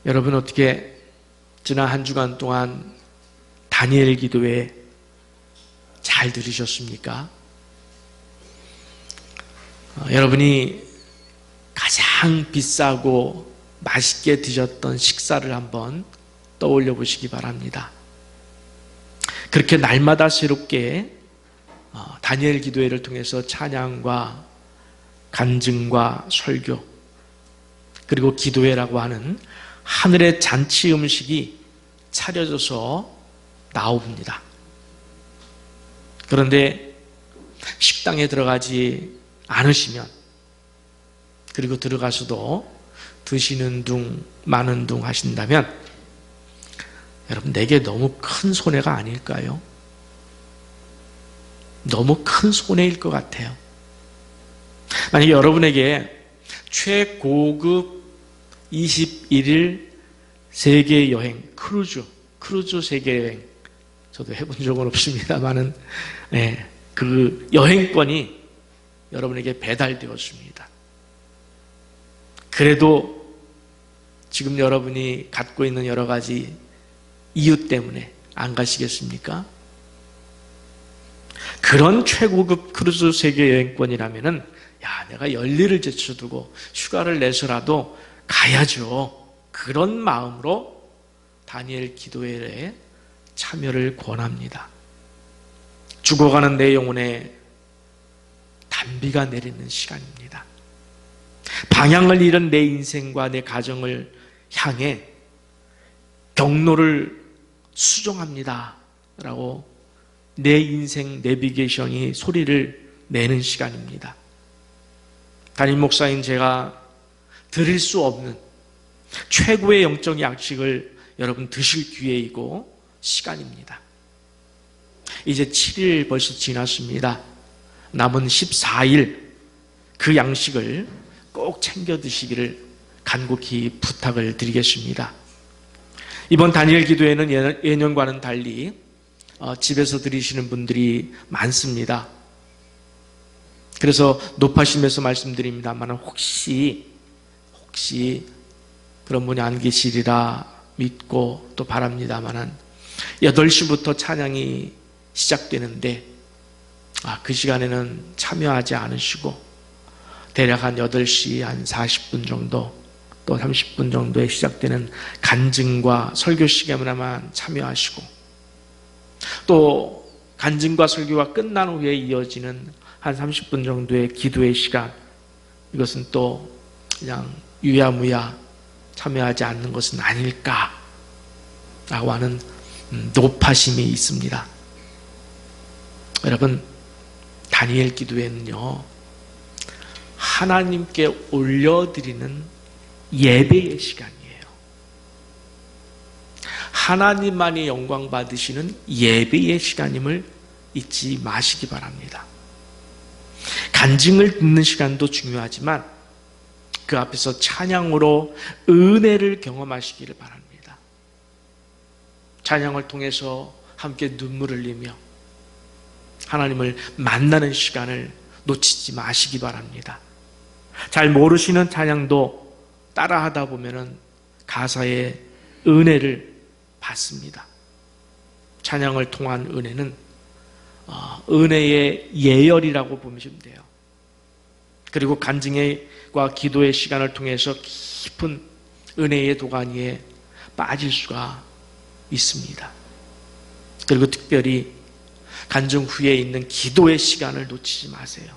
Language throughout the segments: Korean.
여러분 어떻게 지난 한 주간 동안 다니엘 기도회 잘 들으셨습니까? 여러분이 가장 비싸고 맛있게 드셨던 식사를 한번 떠올려 보시기 바랍니다. 그렇게 날마다 새롭게 다니엘 기도회를 통해서 찬양과 간증과 설교 그리고 기도회라고 하는 하늘의 잔치 음식이 차려져서 나옵니다. 그런데 식당에 들어가지 않으시면, 그리고 들어가서도 드시는 둥 마는 둥 하신다면 여러분 내게 너무 큰 손해가 아닐까요? 너무 큰 손해일 것 같아요. 만약에 여러분에게 최고급 21일 세계 여행, 크루즈 세계 여행, 저도 해본 적은 없습니다만은, 그 여행권이 여러분에게 배달되었습니다. 그래도 지금 여러분이 갖고 있는 여러 가지 이유 때문에 안 가시겠습니까? 그런 최고급 크루즈 세계 여행권이라면은, 내가 열일을 제쳐두고 휴가를 내서라도 가야죠. 그런 마음으로 다니엘 기도회에 참여를 권합니다. 죽어가는 내 영혼에 단비가 내리는 시간입니다. 방향을 잃은 내 인생과 내 가정을 향해 경로를 수정합니다 라고 내 인생 내비게이션이 소리를 내는 시간입니다. 담임 목사인 제가 드릴 수 없는 최고의 영적 양식을 여러분 드실 기회이고 시간입니다. 이제 7일 벌써 지났습니다. 남은 14일 그 양식을 꼭 챙겨 드시기를 간곡히 부탁을 드리겠습니다. 이번 다니엘 기도회는 예년과는 달리 집에서 드리시는 분들이 많습니다. 그래서 높아심에서 말씀드립니다만 혹시 그런 분이 안 계시리라 믿고 또 바랍니다만 8시부터 찬양이 시작되는데 그 시간에는 참여하지 않으시고 대략 한 8시 한 40분 정도 또 30분 정도에 시작되는 간증과 설교 시간에만 참여하시고 또 간증과 설교가 끝난 후에 이어지는 한 30분 정도의 기도의 시간, 이것은 또 그냥 유야무야 참여하지 않는 것은 아닐까라고 하는 높아심이 있습니다. 여러분, 다니엘 기도회는요, 하나님께 올려드리는 예배의 시간이에요. 하나님만이 영광 받으시는 예배의 시간임을 잊지 마시기 바랍니다. 간증을 듣는 시간도 중요하지만 그 앞에서 찬양으로 은혜를 경험하시기를 바랍니다. 찬양을 통해서 함께 눈물을 흘리며 하나님을 만나는 시간을 놓치지 마시기 바랍니다. 잘 모르시는 찬양도 따라하다 보면은 가사의 은혜를 받습니다. 찬양을 통한 은혜는 은혜의 예열이라고 보시면 돼요. 그리고 간증과 기도의 시간을 통해서 깊은 은혜의 도가니에 빠질 수가 있습니다. 그리고 특별히 간증 후에 있는 기도의 시간을 놓치지 마세요.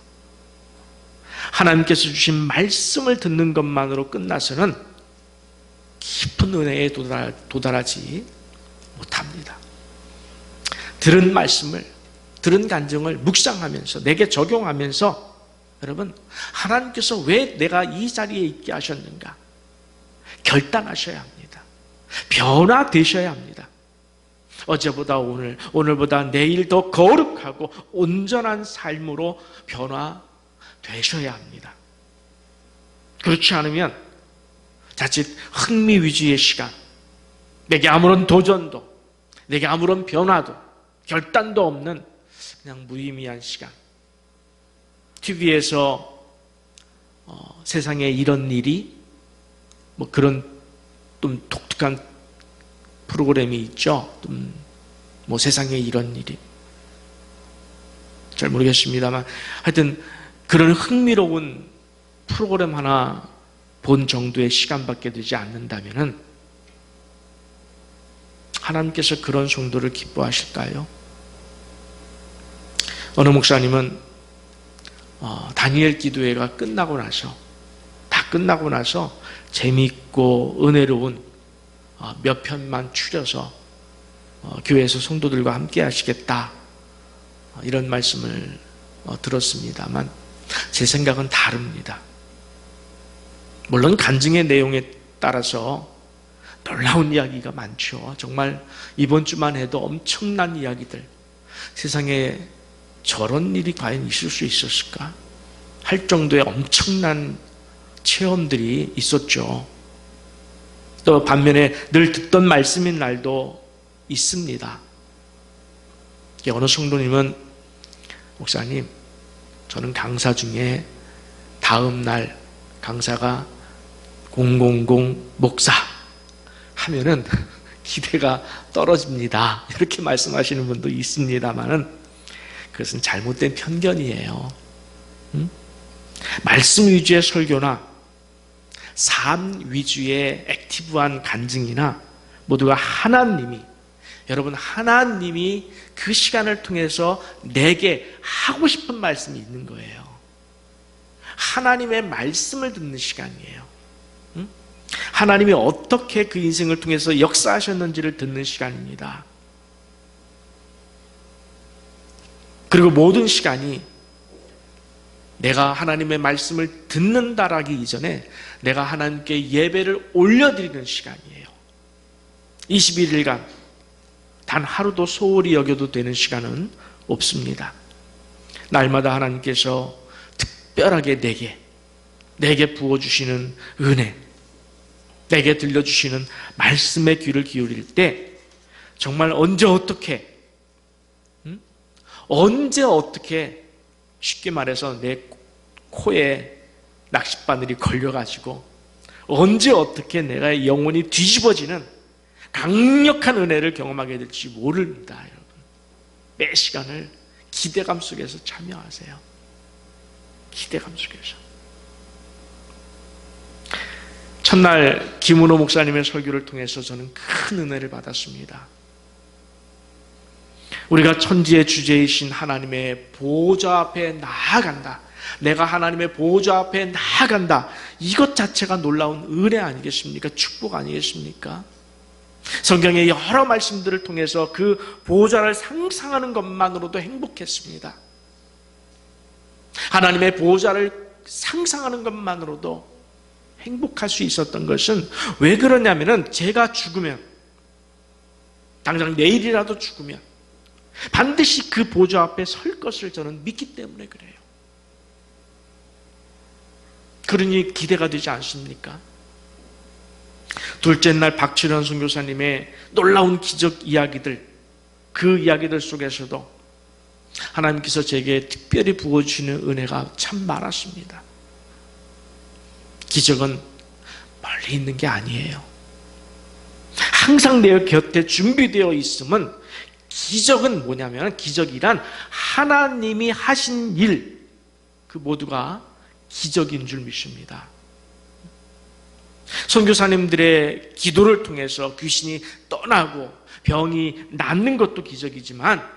하나님께서 주신 말씀을 듣는 것만으로 끝나서는 깊은 은혜에 도달하지 못합니다. 들은 말씀을, 들은 간증을 묵상하면서 내게 적용하면서 여러분, 하나님께서 왜 내가 이 자리에 있게 하셨는가 결단하셔야 합니다. 변화되셔야 합니다. 어제보다 오늘보다 내일 더 거룩하고 온전한 삶으로 변화되셔야 합니다. 그렇지 않으면 자칫 흥미 위주의 시간, 내게 아무런 도전도, 내게 아무런 변화도, 결단도 없는 그냥 무의미한 시간, TV에서 세상에 이런 일이 그런 좀 독특한 프로그램이 있죠. 뭐 세상에 이런 일이 잘 모르겠습니다만 하여튼 그런 흥미로운 프로그램 하나 본 정도의 시간밖에 되지 않는다면은 하나님께서 그런 성도를 기뻐하실까요? 어느 목사님은 다니엘 기도회가 다 끝나고 나서 재미있고 은혜로운 몇 편만 추려서 교회에서 성도들과 함께 하시겠다 이런 말씀을 들었습니다만 제 생각은 다릅니다. 물론 간증의 내용에 따라서 놀라운 이야기가 많죠. 정말 이번 주만 해도 엄청난 이야기들, 세상에 저런 일이 과연 있을 수 있었을까 할 정도의 엄청난 체험들이 있었죠. 또 반면에 늘 듣던 말씀인 날도 있습니다. 어느 성도님은 목사님, 저는 강사 중에 다음 날 강사가 000 목사 하면은 기대가 떨어집니다. 이렇게 말씀하시는 분도 있습니다만은 그것은 잘못된 편견이에요. 말씀 위주의 설교나 삶 위주의 액티브한 간증이나 모두가 하나님이 그 시간을 통해서 내게 하고 싶은 말씀이 있는 거예요. 하나님의 말씀을 듣는 시간이에요. 하나님이 어떻게 그 인생을 통해서 역사하셨는지를 듣는 시간입니다. 그리고 모든 시간이 내가 하나님의 말씀을 듣는다라기 이전에 내가 하나님께 예배를 올려드리는 시간이에요. 21일간 단 하루도 소홀히 여겨도 되는 시간은 없습니다. 날마다 하나님께서 특별하게 내게 부어주시는 은혜, 내게 들려주시는 말씀의 귀를 기울일 때 정말 언제 어떻게 쉽게 말해서 내 코에 낚싯바늘이 걸려가지고 언제 어떻게 내가 영혼이 뒤집어지는 강력한 은혜를 경험하게 될지 모릅니다. 여러분, 매 시간을 기대감 속에서 참여하세요. 기대감 속에서. 첫날 김은호 목사님의 설교를 통해서 저는 큰 은혜를 받았습니다. 우리가 천지의 주제이신 하나님의 보좌 앞에 나아간다. 내가 하나님의 보좌 앞에 나아간다. 이것 자체가 놀라운 은혜 아니겠습니까? 축복 아니겠습니까? 성경의 여러 말씀들을 통해서 그 보좌를 상상하는 것만으로도 행복했습니다. 하나님의 보좌를 상상하는 것만으로도 행복할 수 있었던 것은 왜 그러냐면은 제가 죽으면, 당장 내일이라도 죽으면 반드시 그 보좌 앞에 설 것을 저는 믿기 때문에 그래요. 그러니 기대가 되지 않습니까? 둘째 날 박철현 선교사님의 놀라운 기적 이야기들, 그 이야기들 속에서도 하나님께서 제게 특별히 부어주시는 은혜가 참 많았습니다. 기적은 멀리 있는 게 아니에요. 항상 내 곁에 준비되어 있으면, 기적은 뭐냐면, 기적이란 하나님이 하신 일, 그 모두가 기적인 줄 믿습니다. 선교사님들의 기도를 통해서 귀신이 떠나고 병이 낫는 것도 기적이지만,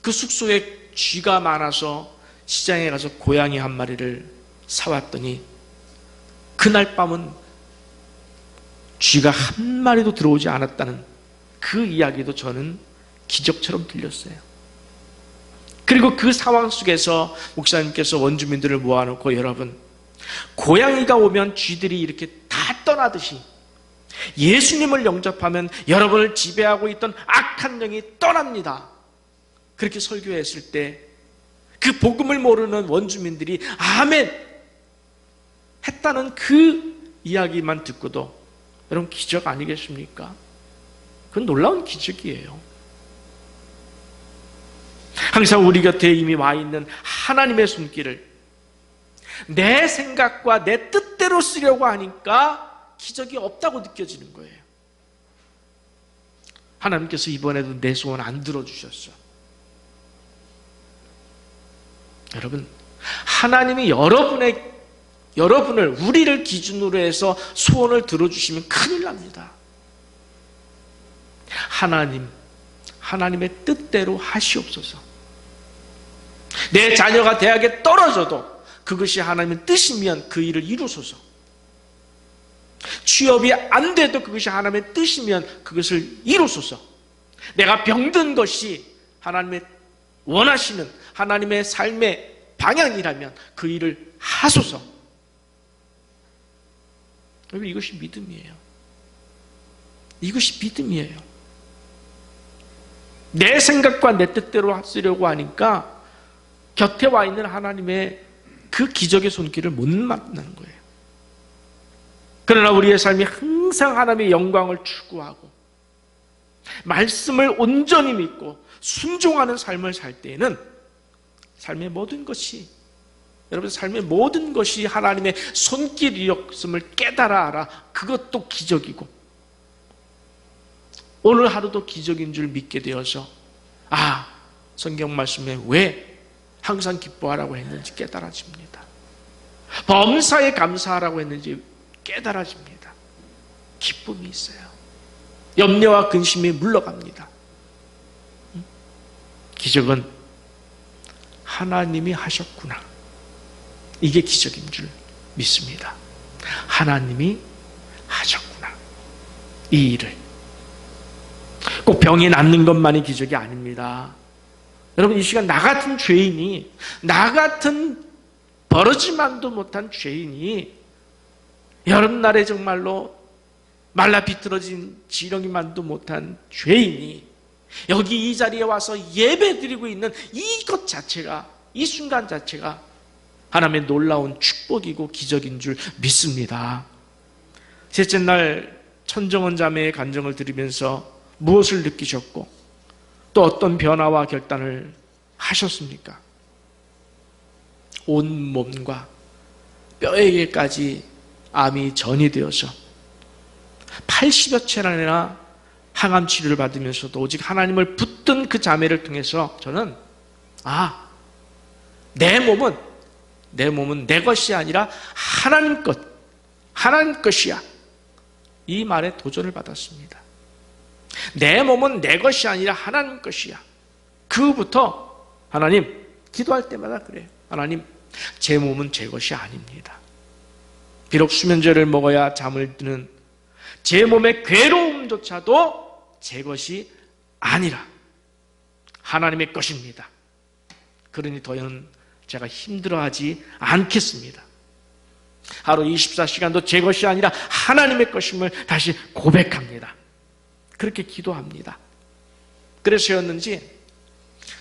그 숙소에 쥐가 많아서 시장에 가서 고양이 한 마리를 사왔더니 그날 밤은 쥐가 한 마리도 들어오지 않았다는 그 이야기도 저는 기적처럼 들렸어요. 그리고 그 상황 속에서 목사님께서 원주민들을 모아놓고, 여러분, 고양이가 오면 쥐들이 이렇게 다 떠나듯이 예수님을 영접하면 여러분을 지배하고 있던 악한 영이 떠납니다. 그렇게 설교했을 때 그 복음을 모르는 원주민들이 아멘 했다는 그 이야기만 듣고도 여러분, 기적 아니겠습니까? 그건 놀라운 기적이에요. 항상 우리 곁에 이미 와 있는 하나님의 손길을 내 생각과 내 뜻대로 뜻대로 쓰려고 하니까 기적이 없다고 느껴지는 거예요. 하나님께서 이번에도 내 소원 안 들어주셨어. 여러분, 하나님이 여러분을, 우리를 기준으로 해서 소원을 들어주시면 큰일 납니다. 하나님의 뜻대로 하시옵소서. 내 자녀가 대학에 떨어져도 그것이 하나님의 뜻이면 그 일을 이루소서. 취업이 안 돼도 그것이 하나님의 뜻이면 그것을 이루소서. 내가 병든 것이 하나님의 원하시는 하나님의 삶의 방향이라면 그 일을 하소서. 여러분, 이것이 믿음이에요. 이것이 믿음이에요. 내 생각과 내 뜻대로 쓰려고 하니까 곁에 와 있는 하나님의 그 기적의 손길을 못 만나는 거예요. 그러나 우리의 삶이 항상 하나님의 영광을 추구하고 말씀을 온전히 믿고 순종하는 삶을 살 때에는 삶의 모든 것이, 여러분, 삶의 모든 것이 하나님의 손길이었음을 깨달아 알아. 그것도 기적이고 오늘 하루도 기적인 줄 믿게 되어서 성경 말씀에 왜 항상 기뻐하라고 했는지 깨달아집니다. 범사에 감사하라고 했는지 깨달아집니다. 기쁨이 있어요. 염려와 근심이 물러갑니다. 기적은 하나님이 하셨구나. 이게 기적인 줄 믿습니다. 하나님이 하셨구나. 이 일을. 꼭 병이 낫는 것만이 기적이 아닙니다. 여러분, 이 시간 나 같은 죄인이, 나 같은 버러지만도 못한 죄인이, 여름날에 정말로 말라 비틀어진 지렁이만도 못한 죄인이 여기 이 자리에 와서 예배드리고 있는 이것 자체가, 이 순간 자체가 하나님의 놀라운 축복이고 기적인 줄 믿습니다. 셋째 날 천정원 자매의 간증을 들으면서 무엇을 느끼셨고 또 어떤 변화와 결단을 하셨습니까? 온 몸과 뼈에게까지 암이 전이 되어서 80여 차례나 항암 치료를 받으면서도 오직 하나님을 붙든 그 자매를 통해서 저는 내 몸은 내 것이 아니라 하나님 것이야. 이 말에 도전을 받았습니다. 내 몸은 내 것이 아니라 하나님 것이야. 그부터 하나님, 기도할 때마다 그래요. 하나님, 제 몸은 제 것이 아닙니다. 비록 수면제를 먹어야 잠을 드는 제 몸의 괴로움조차도 제 것이 아니라 하나님의 것입니다. 그러니 더는 제가 힘들어하지 않겠습니다. 하루 24시간도 제 것이 아니라 하나님의 것임을 다시 고백합니다. 그렇게 기도합니다. 그래서였는지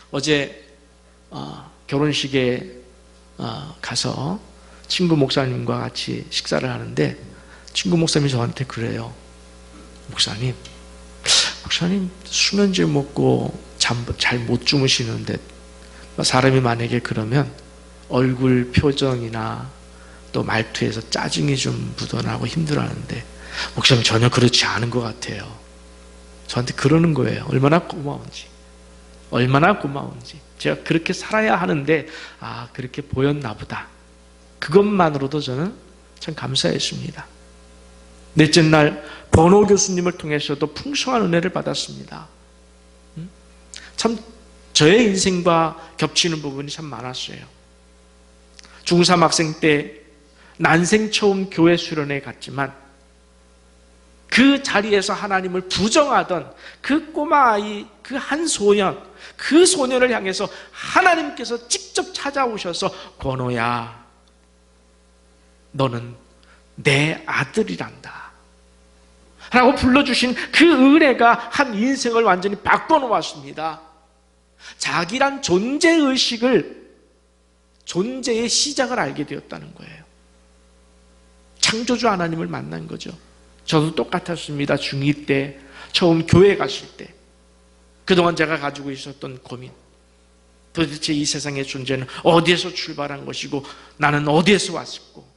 어제 결혼식에 가서 친구 목사님과 같이 식사를 하는데 친구 목사님이 저한테 그래요. 목사님 수면제 먹고 잠 잘 못 주무시는데 사람이 만약에 그러면 얼굴 표정이나 또 말투에서 짜증이 좀 묻어나고 힘들어하는데 목사님 전혀 그렇지 않은 것 같아요. 저한테 그러는 거예요. 얼마나 고마운지. 제가 그렇게 살아야 하는데 그렇게 보였나 보다. 그것만으로도 저는 참 감사했습니다. 넷째 날 번호 교수님을 통해서도 풍성한 은혜를 받았습니다. 참 저의 인생과 겹치는 부분이 참 많았어요. 중3 학생 때 난생 처음 교회 수련회 갔지만 그 자리에서 하나님을 부정하던 그 꼬마 아이, 그 한 소년, 그 소년을 향해서 하나님께서 직접 찾아오셔서 권호야, 너는 내 아들이란다 라고 불러주신 그 은혜가 한 인생을 완전히 바꿔놓았습니다. 자기란 존재의식을, 존재의 시작을 알게 되었다는 거예요. 창조주 하나님을 만난 거죠. 저도 똑같았습니다. 중2 때 처음 교회 갔을 때 그동안 제가 가지고 있었던 고민, 도대체 이 세상의 존재는 어디에서 출발한 것이고 나는 어디에서 왔었고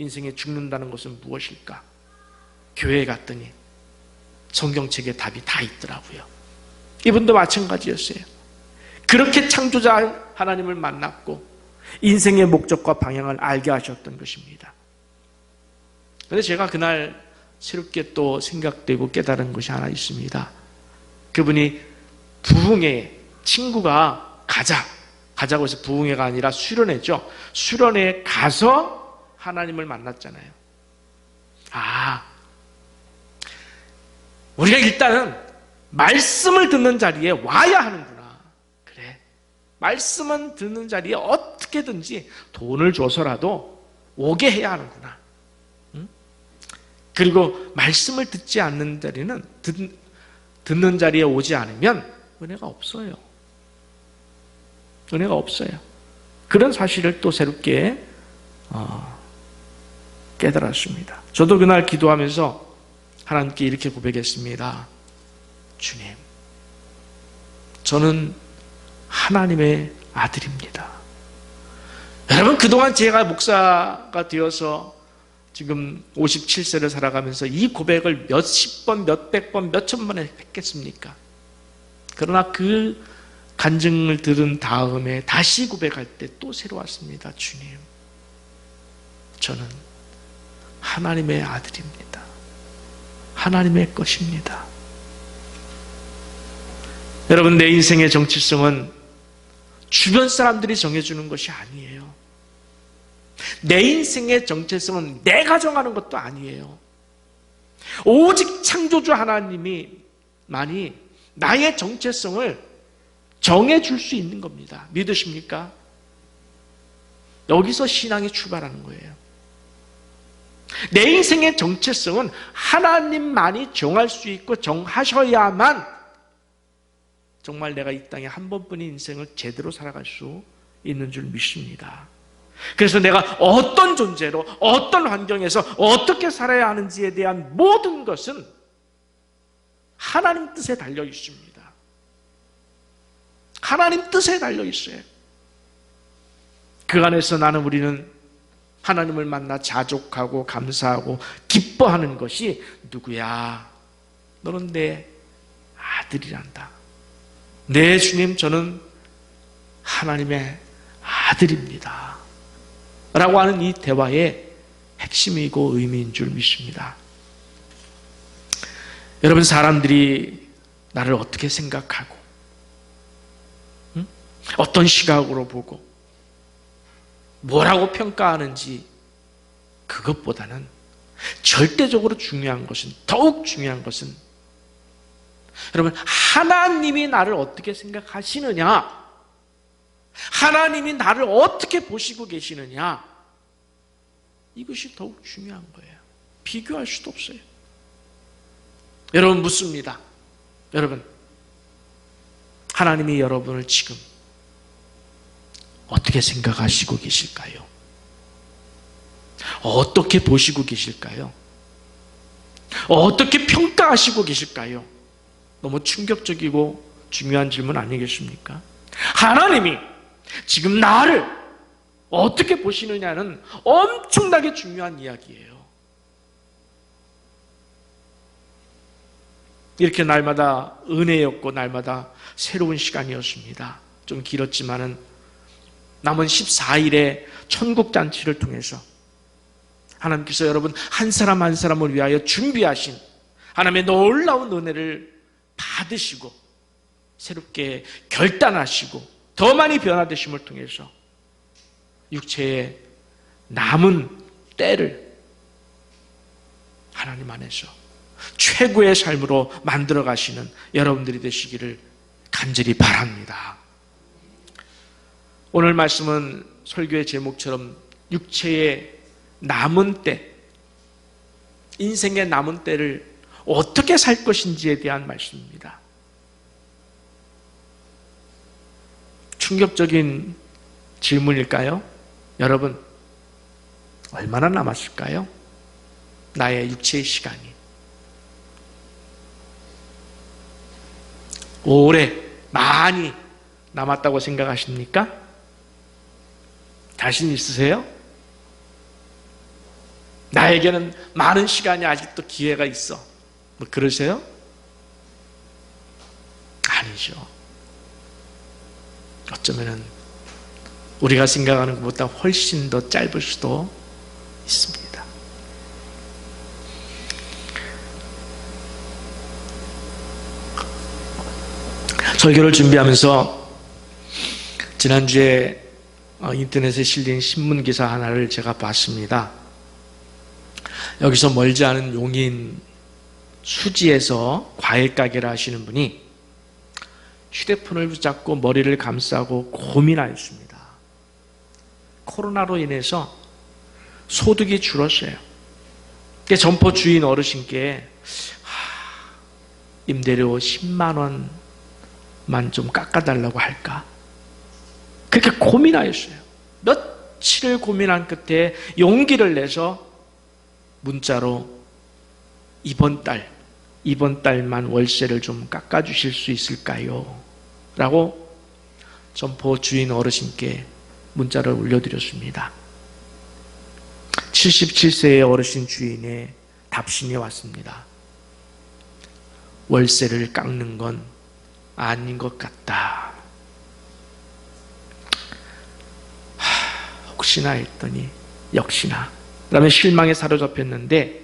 인생에 죽는다는 것은 무엇일까? 교회에 갔더니 성경책에 답이 다 있더라고요. 이분도 마찬가지였어요. 그렇게 창조자 하나님을 만났고 인생의 목적과 방향을 알게 하셨던 것입니다. 그런데 제가 그날 새롭게 또 생각되고 깨달은 것이 하나 있습니다. 그분이 부흥회, 친구가 가자고 해서 부흥회가 아니라 수련회죠. 수련회에 가서 하나님을 만났잖아요. 우리가 일단은 말씀을 듣는 자리에 와야 하는구나. 그래, 말씀은 듣는 자리에 어떻게든지 돈을 줘서라도 오게 해야 하는구나. 그리고 말씀을 듣지 않는 자리는 듣는 자리에 오지 않으면 은혜가 없어요. 은혜가 없어요. 그런 사실을 또 새롭게 깨달았습니다. 저도 그날 기도하면서 하나님께 이렇게 고백했습니다. 주님, 저는 하나님의 아들입니다. 여러분, 그동안 제가 목사가 되어서 지금 57세를 살아가면서 이 고백을 몇십 번, 몇백 번, 몇천 번 했겠습니까? 그러나 그 간증을 들은 다음에 다시 고백할 때 또 새로웠습니다. 주님, 저는 하나님의 아들입니다. 하나님의 것입니다. 여러분, 내 인생의 정체성은 주변 사람들이 정해주는 것이 아니에요. 내 인생의 정체성은 내가 정하는 것도 아니에요. 오직 창조주 하나님이만이 나의 정체성을 정해줄 수 있는 겁니다. 믿으십니까? 여기서 신앙이 출발하는 거예요. 내 인생의 정체성은 하나님만이 정할 수 있고 정하셔야만 정말 내가 이 땅에 한 번뿐인 인생을 제대로 살아갈 수 있는 줄 믿습니다. 그래서 내가 어떤 존재로 어떤 환경에서 어떻게 살아야 하는지에 대한 모든 것은 하나님 뜻에 달려 있습니다. 하나님 뜻에 달려 있어요. 그 안에서 우리는 하나님을 만나 자족하고 감사하고 기뻐하는 것이 누구야? 너는 내 아들이란다. 네, 주님, 저는 하나님의 아들입니다. 라고 하는 이 대화의 핵심이고 의미인 줄 믿습니다. 여러분, 사람들이 나를 어떻게 생각하고 어떤 시각으로 보고 뭐라고 평가하는지 그것보다는 절대적으로 중요한 것은, 더욱 중요한 것은 여러분, 하나님이 나를 어떻게 생각하시느냐, 하나님이 나를 어떻게 보시고 계시느냐, 이것이 더욱 중요한 거예요. 비교할 수도 없어요. 여러분, 묻습니다. 여러분, 하나님이 여러분을 지금 어떻게 생각하시고 계실까요? 어떻게 보시고 계실까요? 어떻게 평가하시고 계실까요? 너무 충격적이고 중요한 질문 아니겠습니까? 하나님이 지금 나를 어떻게 보시느냐는 엄청나게 중요한 이야기예요. 이렇게 날마다 은혜였고 날마다 새로운 시간이었습니다. 좀 길었지만은 남은 14일의 천국잔치를 통해서 하나님께서 여러분 한 사람 한 사람을 위하여 준비하신 하나님의 놀라운 은혜를 받으시고 새롭게 결단하시고 더 많이 변화되심을 통해서 육체의 남은 때를 하나님 안에서 최고의 삶으로 만들어 가시는 여러분들이 되시기를 간절히 바랍니다. 오늘 말씀은 설교의 제목처럼 육체의 남은 때, 인생의 남은 때를 어떻게 살 것인지에 대한 말씀입니다. 충격적인 질문일까요? 여러분, 얼마나 남았을까요? 나의 육체의 시간이. 오래 많이 남았다고 생각하십니까? 자신 있으세요? 나에게는 많은 시간이 아직도 기회가 있어. 뭐 그러세요? 아니죠. 어쩌면은 우리가 생각하는 것보다 훨씬 더 짧을 수도 있습니다. 설교를 준비하면서 지난주에 인터넷에 실린 신문 기사 하나를 제가 봤습니다. 여기서 멀지 않은 용인 수지에서 과일 가게를 하시는 분이 휴대폰을 붙잡고 머리를 감싸고 고민하였습니다. 코로나로 인해서 소득이 줄었어요. 점포 주인 어르신께 임대료 10만 원만 좀 깎아달라고 할까? 그렇게 고민하였어요. 며칠을 고민한 끝에 용기를 내서 문자로 이번 달만 월세를 좀 깎아주실 수 있을까요? 라고 점포 주인 어르신께 문자를 올려드렸습니다. 77세의 어르신 주인의 답신이 왔습니다. 월세를 깎는 건 아닌 것 같다. 혹시나 했더니 역시나. 그다음에 실망에 사로잡혔는데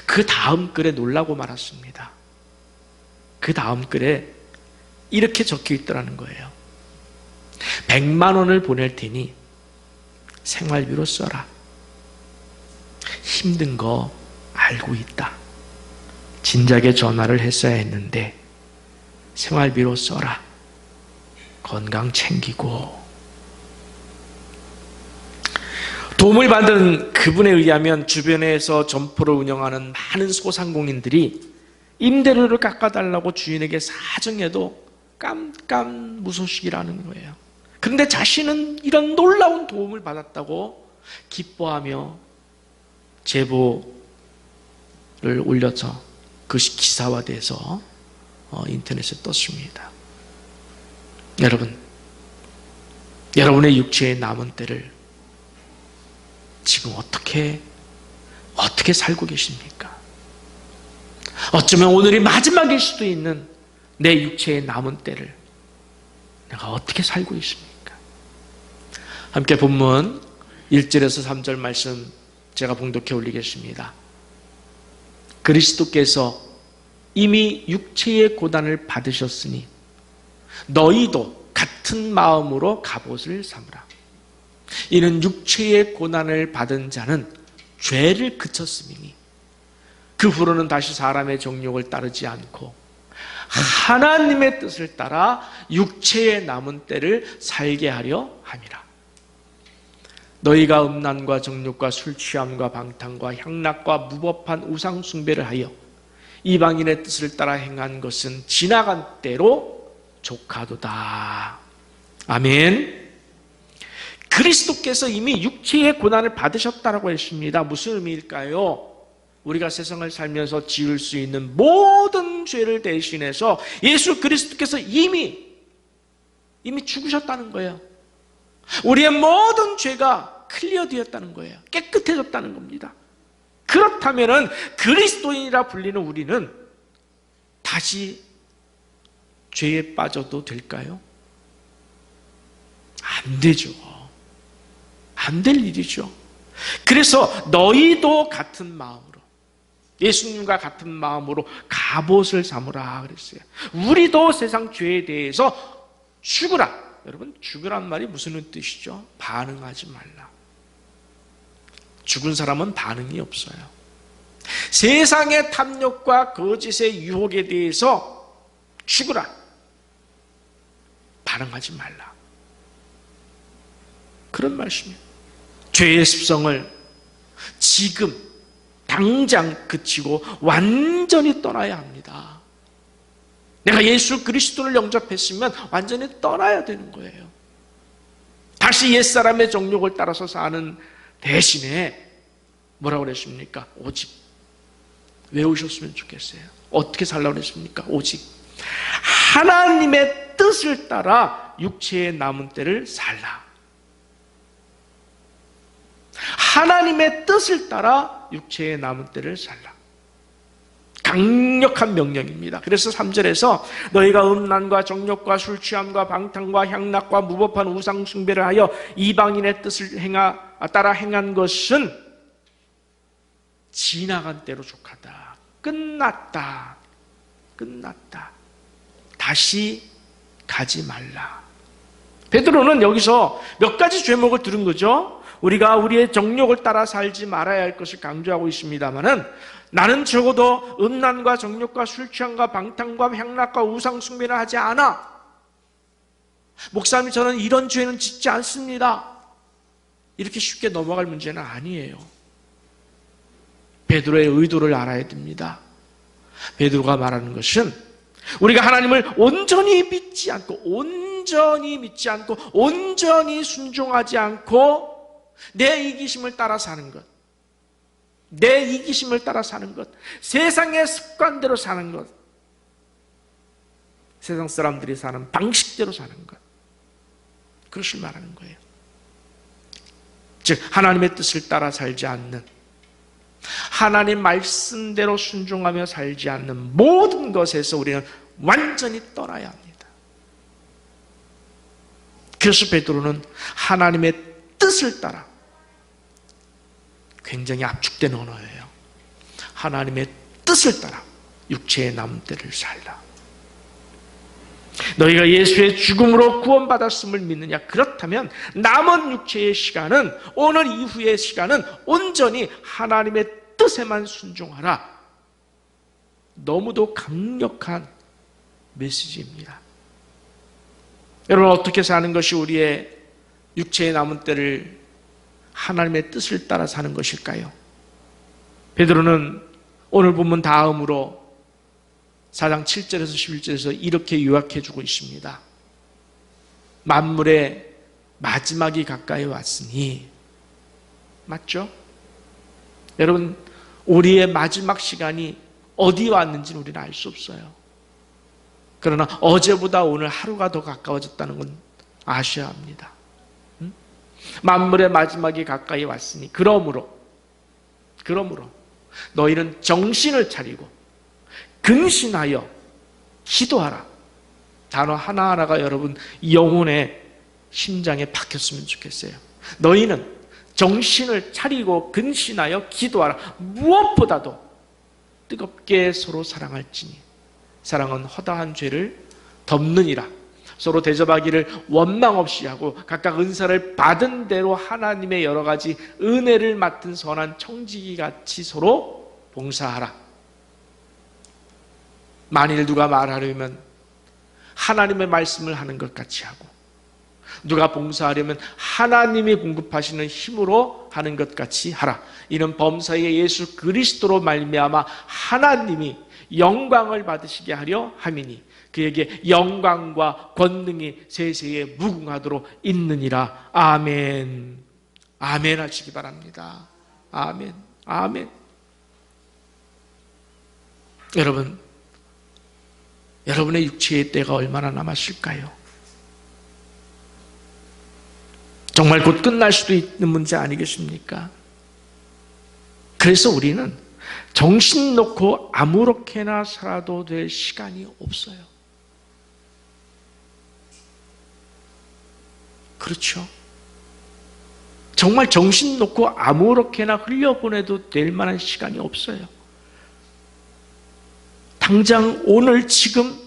그 다음 글에 놀라고 말았습니다. 그 다음 글에 이렇게 적혀 있더라는 거예요. 100만 원을 보낼 테니 생활비로 써라. 힘든 거 알고 있다. 진작에 전화를 했어야 했는데 생활비로 써라. 건강 챙기고. 도움을 받은 그분에 의하면 주변에서 점포를 운영하는 많은 소상공인들이 임대료를 깎아달라고 주인에게 사정해도 깜깜무소식이라는 거예요. 그런데 자신은 이런 놀라운 도움을 받았다고 기뻐하며 제보를 올려서 그것이 기사화돼서 인터넷에 떴습니다. 여러분의 육체에 남은 때를 지금 어떻게 살고 계십니까? 어쩌면 오늘이 마지막일 수도 있는 내 육체에 남은 때를 내가 어떻게 살고 있습니까? 함께 본문 1절에서 3절 말씀 제가 봉독해 올리겠습니다. 그리스도께서 이미 육체의 고난을 받으셨으니 너희도 같은 마음으로 갑옷을 삼으라. 이는 육체의 고난을 받은 자는 죄를 그쳤음이니 그 후로는 다시 사람의 정욕을 따르지 않고 하나님의 뜻을 따라 육체의 남은 때를 살게 하려 함이라. 너희가 음란과 정욕과 술 취함과 방탕과 향락과 무법한 우상 숭배를 하여 이방인의 뜻을 따라 행한 것은 지나간 때로 족하도다. 아멘. 그리스도께서 이미 육체의 고난을 받으셨다라고 했습니다. 무슨 의미일까요? 우리가 세상을 살면서 지을 수 있는 모든 죄를 대신해서 예수 그리스도께서 이미 죽으셨다는 거예요. 우리의 모든 죄가 클리어되었다는 거예요. 깨끗해졌다는 겁니다. 그렇다면 그리스도인이라 불리는 우리는 다시 죄에 빠져도 될까요? 안 되죠. 안 될 일이죠. 그래서 너희도 같은 마음으로, 예수님과 같은 마음으로 갑옷을 삼으라 그랬어요. 우리도 세상 죄에 대해서 죽으라. 여러분, 죽으란 말이 무슨 뜻이죠? 반응하지 말라. 죽은 사람은 반응이 없어요. 세상의 탐욕과 거짓의 유혹에 대해서 죽으라. 반응하지 말라. 그런 말씀이에요. 죄의 습성을 지금 당장 그치고 완전히 떠나야 합니다. 내가 예수 그리스도를 영접했으면 완전히 떠나야 되는 거예요. 다시 옛사람의 정욕을 따라서 사는 대신에 뭐라고 그랬습니까? 오직 외우셨으면 좋겠어요. 어떻게 살라고 그랬습니까? 오직 하나님의 뜻을 따라 육체의 남은 때를 살라. 하나님의 뜻을 따라 육체의 남은 때를 살라. 강력한 명령입니다. 그래서 3절에서 너희가 음란과 정욕과 술 취함과 방탕과 향락과 무법한 우상 숭배를 하여 이방인의 뜻을 따라 행한 것은 지나간 때로 족하다. 끝났다. 끝났다. 다시 가지 말라. 베드로는 여기서 몇 가지 죄목을 들은 거죠. 우리가 우리의 정욕을 따라 살지 말아야 할 것을 강조하고 있습니다만은, 나는 적어도 음란과 정욕과 술 취함과 방탕과 향락과 우상 숭배를 하지 않아. 목사님, 저는 이런 죄는 짓지 않습니다. 이렇게 쉽게 넘어갈 문제는 아니에요. 베드로의 의도를 알아야 됩니다. 베드로가 말하는 것은 우리가 하나님을 온전히 믿지 않고 온전히 순종하지 않고 내 이기심을 따라 사는 것, 세상의 습관대로 사는 것, 세상 사람들이 사는 방식대로 사는 것, 그것을 말하는 거예요. 즉 하나님의 뜻을 따라 살지 않는, 하나님 말씀대로 순종하며 살지 않는 모든 것에서 우리는 완전히 떠나야 합니다. 그래서 베드로는 하나님의 뜻을 따라, 굉장히 압축된 언어예요. 하나님의 뜻을 따라 육체의 남은 때를 살라. 너희가 예수의 죽음으로 구원받았음을 믿느냐? 그렇다면 남은 육체의 시간은, 오늘 이후의 시간은 온전히 하나님의 뜻에만 순종하라. 너무도 강력한 메시지입니다. 여러분, 어떻게 사는 것이 우리의 육체의 남은 때를 하나님의 뜻을 따라 사는 것일까요? 베드로는 오늘 본문 다음으로 4장 7절에서 11절에서 이렇게 요약해 주고 있습니다. 만물의 마지막이 가까이 왔으니. 맞죠? 여러분, 우리의 마지막 시간이 어디 왔는지는 우리는 알 수 없어요. 그러나 어제보다 오늘 하루가 더 가까워졌다는 건 아셔야 합니다. 만물의 마지막이 가까이 왔으니 그러므로 너희는 정신을 차리고 근신하여 기도하라. 단어 하나하나가 여러분 영혼의 심장에 박혔으면 좋겠어요. 너희는 정신을 차리고 근신하여 기도하라. 무엇보다도 뜨겁게 서로 사랑할지니 사랑은 허다한 죄를 덮느니라. 서로 대접하기를 원망 없이 하고 각각 은사를 받은 대로 하나님의 여러 가지 은혜를 맡은 선한 청지기 같이 서로 봉사하라. 만일 누가 말하려면 하나님의 말씀을 하는 것 같이 하고, 누가 봉사하려면 하나님이 공급하시는 힘으로 하는 것 같이 하라. 이는 범사의 예수 그리스도로 말미암아 하나님이 영광을 받으시게 하려 함이니 그에게 영광과 권능이 세세에 무궁하도록 있느니라. 아멘. 아멘 하시기 바랍니다. 아멘. 아멘. 여러분의 육체의 때가 얼마나 남았을까요? 정말 곧 끝날 수도 있는 문제 아니겠습니까? 그래서 우리는 정신 놓고 아무렇게나 살아도 될 시간이 없어요. 그렇죠? 정말 정신 놓고 아무렇게나 흘려보내도 될 만한 시간이 없어요. 당장 오늘 지금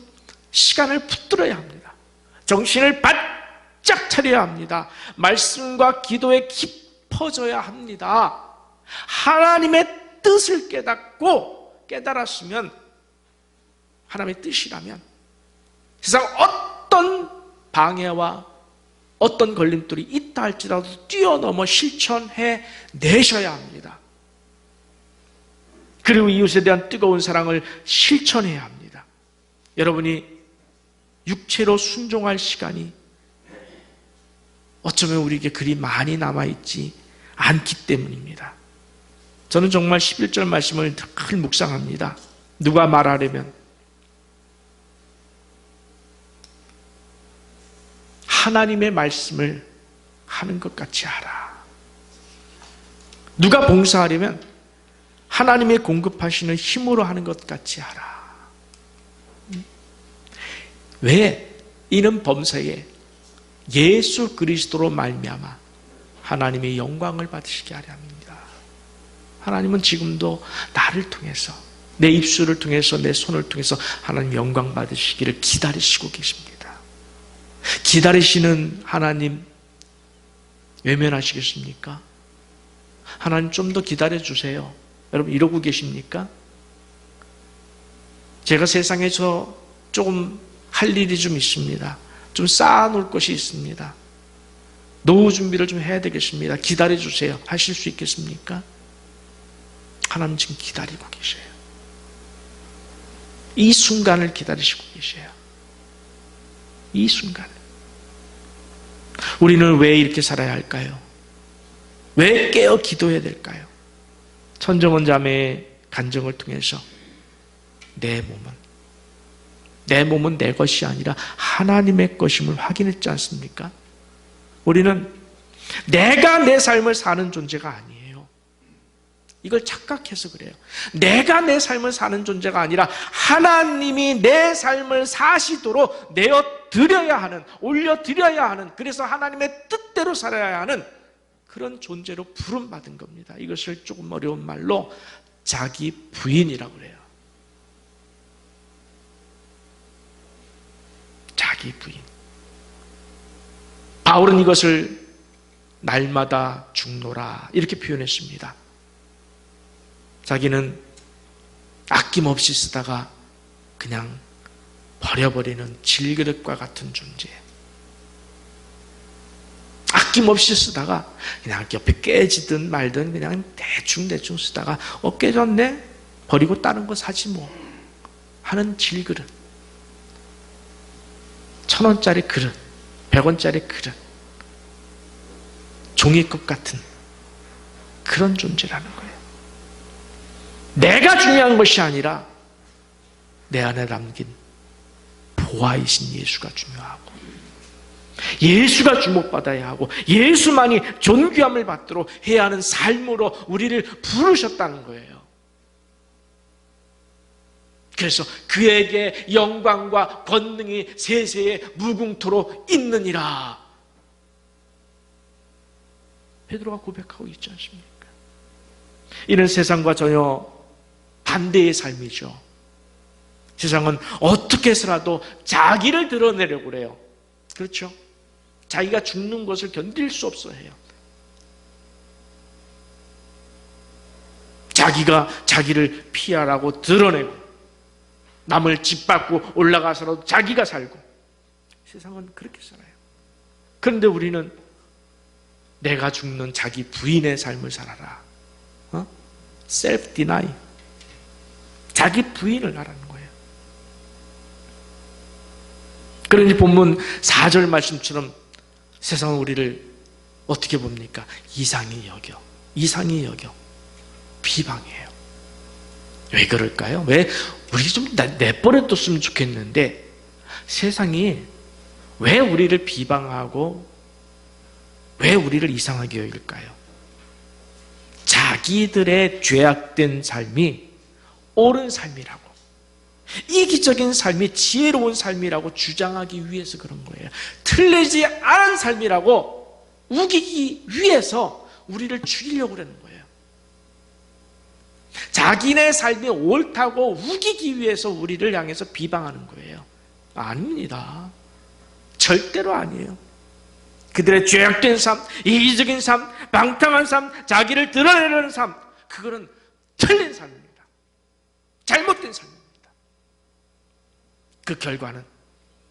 시간을 붙들어야 합니다. 정신을 바짝 차려야 합니다. 말씀과 기도에 깊어져야 합니다. 하나님의 뜻을 깨달았으면, 하나님의 뜻이라면 세상 어떤 방해와 어떤 걸림돌이 있다 할지라도 뛰어넘어 실천해 내셔야 합니다. 그리고 이웃에 대한 뜨거운 사랑을 실천해야 합니다. 여러분이 육체로 순종할 시간이 어쩌면 우리에게 그리 많이 남아있지 않기 때문입니다. 저는 정말 11절 말씀을 늘 묵상합니다. 누가 말하려면 하나님의 말씀을 하는 것 같이 하라. 누가 봉사하려면 하나님의 공급하시는 힘으로 하는 것 같이 하라. 왜? 이는 범사에 예수 그리스도로 말미암아 하나님의 영광을 받으시게 하려 합니다. 하나님은 지금도 나를 통해서, 내 입술을 통해서, 내 손을 통해서 하나님 영광 받으시기를 기다리시고 계십니다. 기다리시는 하나님 외면하시겠습니까? 하나님 좀 더 기다려주세요. 여러분 이러고 계십니까? 제가 세상에서 조금 할 일이 좀 있습니다. 좀 쌓아놓을 것이 있습니다. 노후 준비를 좀 해야 되겠습니다. 기다려주세요. 하실 수 있겠습니까? 하나님 지금 기다리고 계셔요. 이 순간을 기다리시고 계셔요. 이 순간을. 우리는 왜 이렇게 살아야 할까요? 왜 깨어 기도해야 될까요? 천정원 자매의 간증을 통해서 내 몸은 내 것이 아니라 하나님의 것임을 확인했지 않습니까? 우리는 내가 내 삶을 사는 존재가 아니에요. 이걸 착각해서 그래요. 내가 내 삶을 사는 존재가 아니라 하나님이 내 삶을 사시도록 내어드려야 하는, 올려드려야 하는, 그래서 하나님의 뜻대로 살아야 하는 그런 존재로 부름받은 겁니다. 이것을 조금 어려운 말로 자기 부인이라고 그래요. 자기 부인. 바울은 이것을 날마다 죽노라 이렇게 표현했습니다. 자기는 아낌없이 쓰다가 그냥 버려버리는 질그릇과 같은 존재. 아낌없이 쓰다가 그냥 옆에 깨지든 말든 그냥 대충 쓰다가 깨졌네? 버리고 다른 거 사지 뭐 하는 질그릇. 1,000원짜리 그릇, 100원짜리 그릇, 종이컵 같은 그런 존재라는 거예요. 내가 중요한 것이 아니라 내 안에 남긴 보아이신 예수가 중요하고 예수가 주목받아야 하고 예수만이 존귀함을 받도록 해야 하는 삶으로 우리를 부르셨다는 거예요. 그래서 그에게 영광과 권능이 세세에 무궁토로 있느니라. 베드로가 고백하고 있지 않습니까? 이는 세상과 전혀 반대의 삶이죠. 세상은 어떻게 해서라도 자기를 드러내려고 그래요. 그렇죠? 자기가 죽는 것을 견딜 수 없어 해요. 자기가 자기를 피하라고 드러내고 남을 짓밟고 올라가서라도 자기가 살고 세상은 그렇게 살아요. 그런데 우리는 내가 죽는 자기 부인의 삶을 살아라. self deny. 자기 부인을 하라는 거예요. 그러니 본문 4절 말씀처럼 세상은 우리를 어떻게 봅니까? 이상히 여겨 비방해요. 왜 그럴까요? 왜 우리 좀 내버려뒀으면 좋겠는데 세상이 왜 우리를 비방하고 왜 우리를 이상하게 여길까요? 자기들의 죄악된 삶이 옳은 삶이라고, 이기적인 삶이 지혜로운 삶이라고 주장하기 위해서 그런 거예요. 틀리지 않은 삶이라고 우기기 위해서 우리를 죽이려고 그러는 거예요. 자기네 삶이 옳다고 우기기 위해서 우리를 향해서 비방하는 거예요. 아닙니다. 절대로 아니에요. 그들의 죄악된 삶, 이기적인 삶, 방탕한 삶, 자기를 드러내려는 삶, 그거는 틀린 삶입니다. 잘못된 삶입니다. 그 결과는,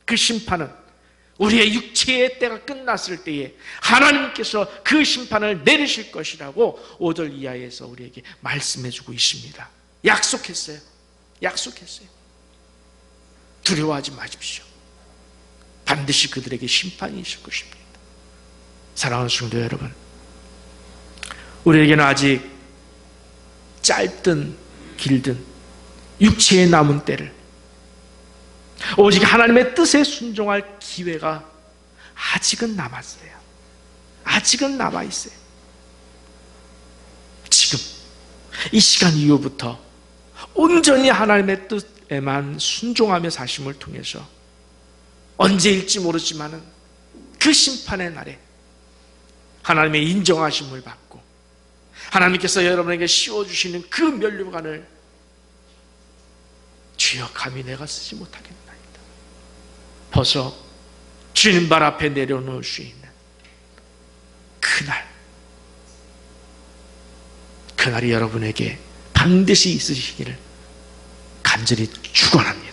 그 심판은 우리의 육체의 때가 끝났을 때에 하나님께서 그 심판을 내리실 것이라고 5절 이하에서 우리에게 말씀해주고 있습니다. 약속했어요. 두려워하지 마십시오. 반드시 그들에게 심판이 있을 것입니다. 사랑하는 성도 여러분, 우리에게는 아직 짧든 길든 육체의 남은 때를 오직 하나님의 뜻에 순종할 기회가 아직은 남았어요. 아직은 남아있어요. 이 시간 이후부터 온전히 하나님의 뜻에만 순종하며 사심을 통해서 언제일지 모르지만은 그 심판의 날에 하나님의 인정하심을 받고 하나님께서 여러분에게 씌워주시는 그 면류관을 주여 감히 내가 쓰지 못하겠나이다 벗어 주님 발 앞에 내려놓을 수 있는 그날이 여러분에게 반드시 있으시기를 간절히 축원합니다.